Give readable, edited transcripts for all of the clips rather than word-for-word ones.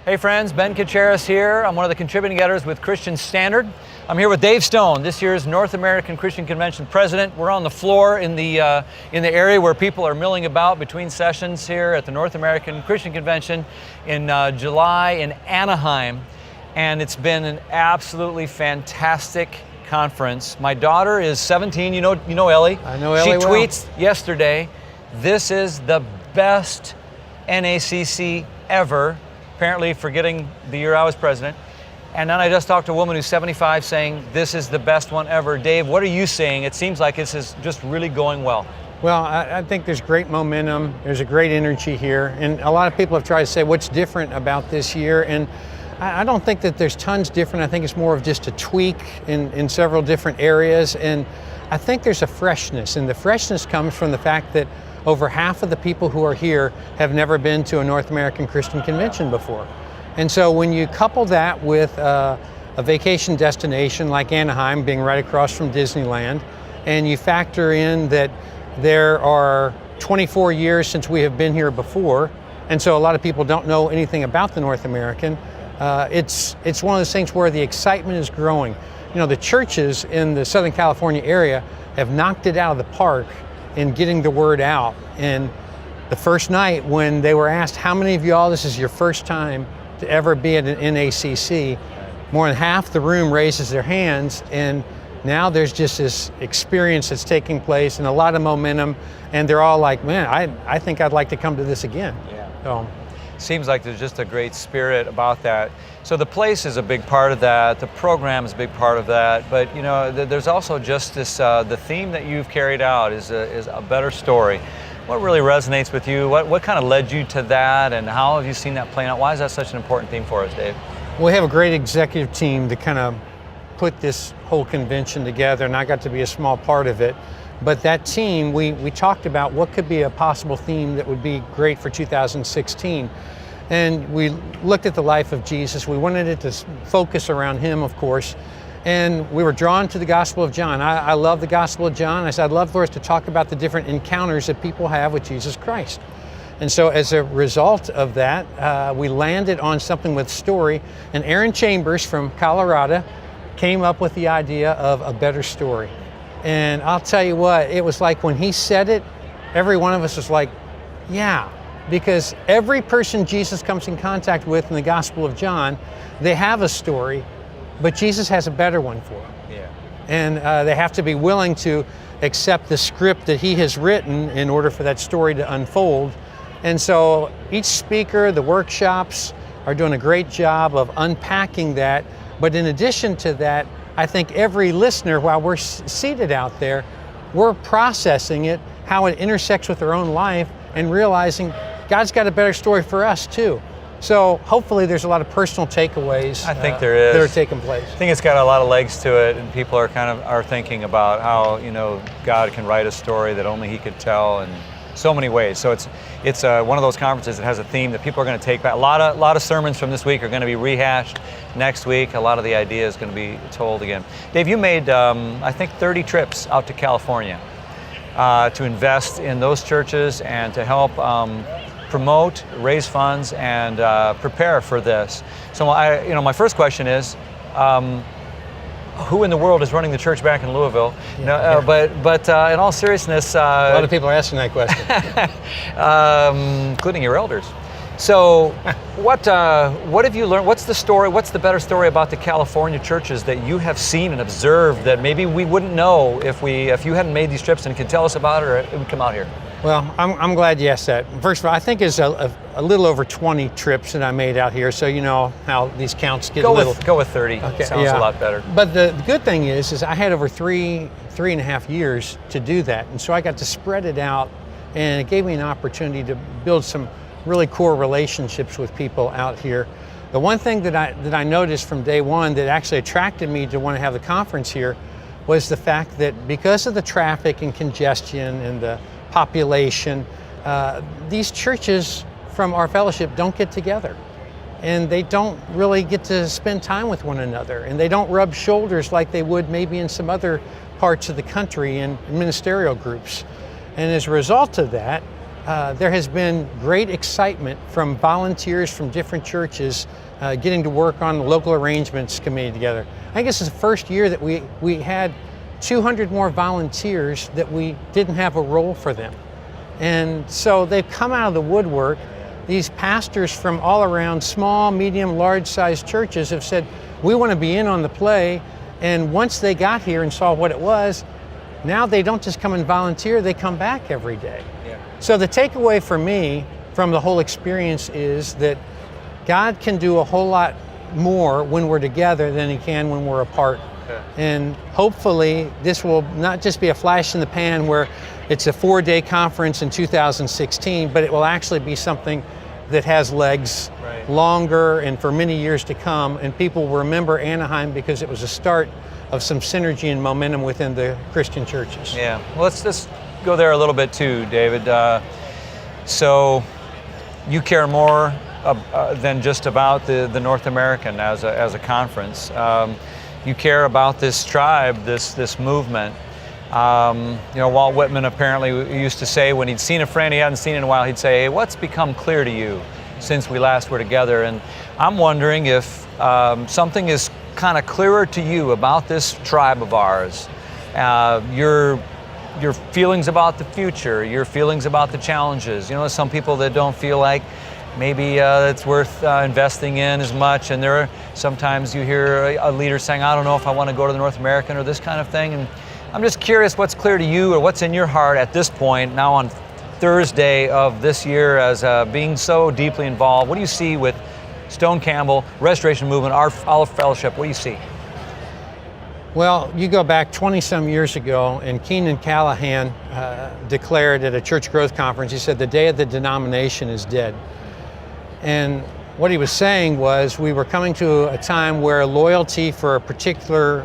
Hey friends, Ben Kacharis here. I'm one of the contributing editors with Christian Standard. I'm here with Dave Stone, this year's North American Christian Convention president. We're on the floor in the area where people are milling about between sessions here at the North American Christian Convention in July in Anaheim. And it's been an absolutely fantastic conference. My daughter is 17. You know Ellie. I know Ellie well. She tweets yesterday, "This is the best NACC ever," apparently forgetting the year I was president. And then I just talked to a woman who's 75 saying, "This is the best one ever." Dave, what are you saying? It seems like this is just really going well. Well, I think there's great momentum. There's a great energy here. And a lot of people have tried to say what's different about this year. And I don't think that there's tons different. I think it's more of just a tweak in several different areas. And I think there's a freshness. And the freshness comes from the fact that over half of the people who are here have never been to a North American Christian Convention before. And so when you couple that with a vacation destination like Anaheim being right across from Disneyland, and you factor in that there are 24 years since we have been here before, and so a lot of people don't know anything about the North American, it's one of those things where the excitement is growing. You know, the churches in the Southern California area have knocked it out of the park in getting the word out. And the first night when they were asked, how many of y'all, this is your first time to ever be at an NACC, more than half the room raises their hands, and now there's just this experience that's taking place and a lot of momentum, and they're all like, man, I think I'd like to come to this again. Yeah. So, seems like there's just a great spirit about that. So the place is a big part of that, the program is a big part of that, but you know, there's also just this, the theme that you've carried out is a better story. What really resonates with you? What kind of led you to that, and how have you seen that playing out? Why is that such an important theme for us, Dave? We have a great executive team to kind of put this whole convention together, and I got to be a small part of it. But that team, we talked about what could be a possible theme that would be great for 2016. And we looked at the life of Jesus. We wanted it to focus around him, of course. And we were drawn to the Gospel of John. I love the Gospel of John. I said, I'd love for us to talk about the different encounters that people have with Jesus Christ. And so as a result of that, we landed on something with story. And Aaron Chambers from Colorado came up with the idea of a better story. And I'll tell you what, it was like when he said it, every one of us was like, yeah, because every person Jesus comes in contact with in the Gospel of John, they have a story, but Jesus has a better one for them. Yeah. And they have to be willing to accept the script that he has written in order for that story to unfold. And so each speaker, the workshops are doing a great job of unpacking that. But in addition to that, I think every listener, while we're seated out there, we're processing it, how it intersects with our own life, and realizing God's got a better story for us too. So hopefully there's a lot of personal takeaways. I think there is. That are taking place. I think it's got a lot of legs to it, and people are thinking about how, you know, God can write a story that only he could tell in so many ways. So it's one of those conferences that has a theme that people are going to take back. A lot of sermons from this week are going to be rehashed next week. A lot of the ideas going to be told again. Dave, you made I think 30 trips out to California to invest in those churches and to help promote, raise funds, and prepare for this. So my first question is, who in the world is running the church back in Louisville? Yeah. But in all seriousness, a lot of people are asking that question, including your elders. So, what have you learned? What's the story? What's the better story about the California churches that you have seen and observed that maybe we wouldn't know if you hadn't made these trips and could tell us about it, or it would come out here? Well, I'm glad you asked that. First of all, I think it's a little over 20 trips that I made out here, so you know how these counts get go little. Go with 30. Okay, Sounds a lot better. But the good thing is I had over three and a half years to do that, and so I got to spread it out, and it gave me an opportunity to build some really core relationships with people out here. The one thing that I noticed from day one that actually attracted me to want to have the conference here was the fact that because of the traffic and congestion and the population, these churches from our fellowship don't get together, and they don't really get to spend time with one another, and they don't rub shoulders like they would maybe in some other parts of the country in ministerial groups. And as a result of that, there has been great excitement from volunteers from different churches getting to work on the local arrangements committee together. I think this is the first year that we had 200 more volunteers that we didn't have a role for them. And so they've come out of the woodwork. These pastors from all around, small, medium, large-sized churches have said, we want to be in on the play. And once they got here and saw what it was, now they don't just come and volunteer, they come back every day. Yeah. So the takeaway for me from the whole experience is that God can do a whole lot more when we're together than he can when we're apart. Okay. And hopefully this will not just be a flash in the pan where it's a 4-day conference in 2016, but it will actually be something that has legs longer and for many years to come, and people will remember Anaheim because it was a start of some synergy and momentum within the Christian churches. Yeah, well, let's just go there a little bit too, David. So you care more than just about the North American as a conference. You care about this tribe, this movement. Walt Whitman apparently used to say when he'd seen a friend he hadn't seen in a while, he'd say, hey, what's become clear to you since we last were together? And I'm wondering if something is kind of clearer to you about this tribe of ours, your feelings about the future, your feelings about the challenges. There's some people that don't feel like maybe it's worth investing in as much, and there are sometimes you hear a leader saying, I don't know if I want to go to the North American or this kind of thing. And I'm just curious what's clear to you or what's in your heart at this point, now on Thursday of this year, as being so deeply involved. What do you see with Stone Campbell, Restoration Movement, our Olive Fellowship? What do you see? Well, you go back 20-some years ago, and Keenan Callahan declared at a church growth conference, he said, the day of the denomination is dead. And what he was saying was we were coming to a time where loyalty for a particular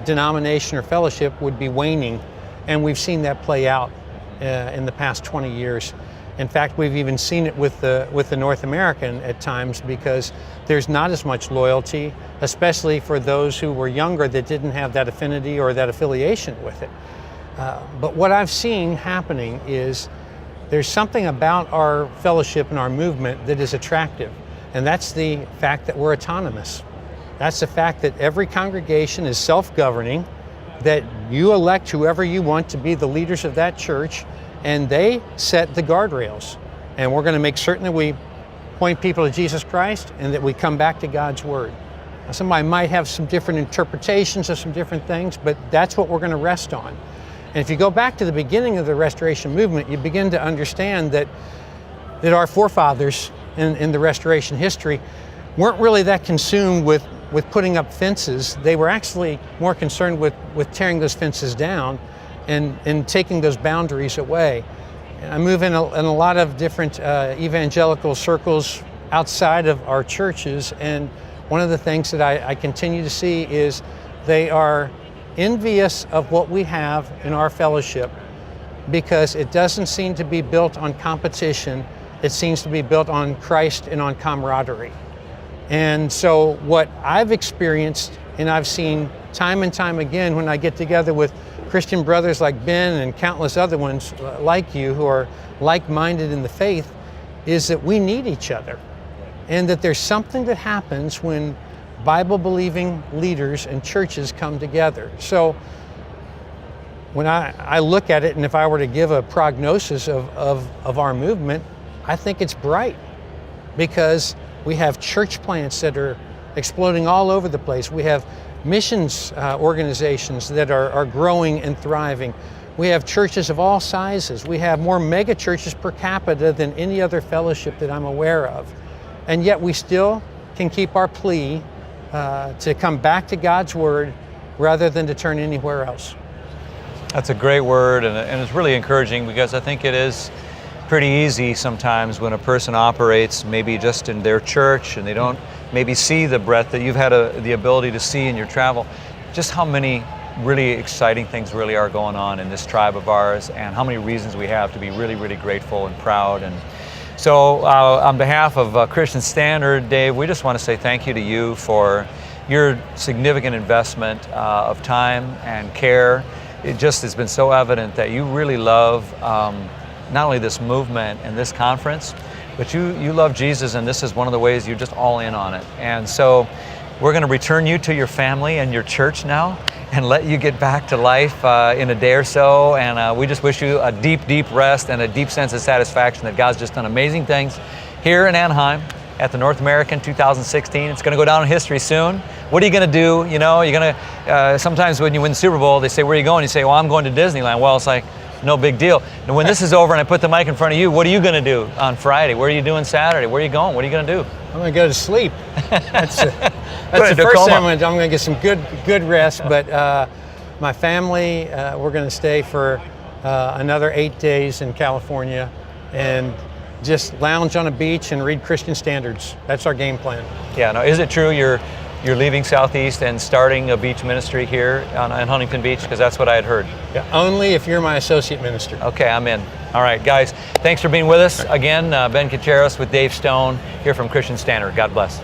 denomination or fellowship would be waning, and we've seen that play out in the past 20 years. In fact, we've even seen it with the North American at times, because there's not as much loyalty, especially for those who were younger that didn't have that affinity or that affiliation with it. But what I've seen happening is there's something about our fellowship and our movement that is attractive. And that's the fact that we're autonomous. That's the fact that every congregation is self-governing, that you elect whoever you want to be the leaders of that church, and they set the guardrails. And we're going to make certain that we point people to Jesus Christ and that we come back to God's Word. Now, somebody might have some different interpretations of some different things, but that's what we're going to rest on. And if you go back to the beginning of the Restoration Movement, you begin to understand that our forefathers in the Restoration history weren't really that consumed with putting up fences. They were actually more concerned with tearing those fences down and taking those boundaries away. And I move in a lot of different evangelical circles outside of our churches, and one of the things that I continue to see is they are envious of what we have in our fellowship, because it doesn't seem to be built on competition. It seems to be built on Christ and on camaraderie. And so what I've experienced and I've seen time and time again when I get together with Christian brothers like Ben and countless other ones like you who are like-minded in the faith is that we need each other, and that there's something that happens when Bible-believing leaders and churches come together. So when I look at it, and if I were to give a prognosis of our movement, I think it's bright, because we have church plants that are exploding all over the place. We have missions organizations that are growing and thriving. We have churches of all sizes. We have more mega churches per capita than any other fellowship that I'm aware of. And yet we still can keep our plea to come back to God's Word rather than to turn anywhere else. That's a great word, and it's really encouraging, because I think it is pretty easy sometimes when a person operates maybe just in their church and they don't maybe see the breadth that you've had the ability to see in your travel, just how many really exciting things really are going on in this tribe of ours, and how many reasons we have to be really, really grateful and proud. And so on behalf of Christian Standard, Dave, we just want to say thank you to you for your significant investment of time and care. It just has been so evident that you really love not only this movement and this conference, but you love Jesus, and this is one of the ways you're just all in on it. And so we're going to return you to your family and your church now and let you get back to life in a day or so. And we just wish you a deep, deep rest and a deep sense of satisfaction that God's just done amazing things here in Anaheim at the North American 2016. It's going to go down in history soon. What are you going to do? You know, you're going to, sometimes when you win the Super Bowl, they say, where are you going? You say, well, I'm going to Disneyland. Well, it's like, no big deal. And when this is over and I put the mic in front of you, what are you going to do on Friday? Where are you doing Saturday? Where are you going? What are you going to do? I'm going to go to sleep. That's the first thing I'm going to get some good rest. But my family, we're going to stay for another 8 days in California and just lounge on a beach and read Christian Standards. That's our game plan. Yeah. Now, is it true you're leaving Southeast and starting a beach ministry here on Huntington Beach? Because that's what I had heard. Yeah, only if you're my associate minister. Okay, I'm in. All right, guys, thanks for being with us. Again, Ben Kacharis with Dave Stone here from Christian Standard. God bless.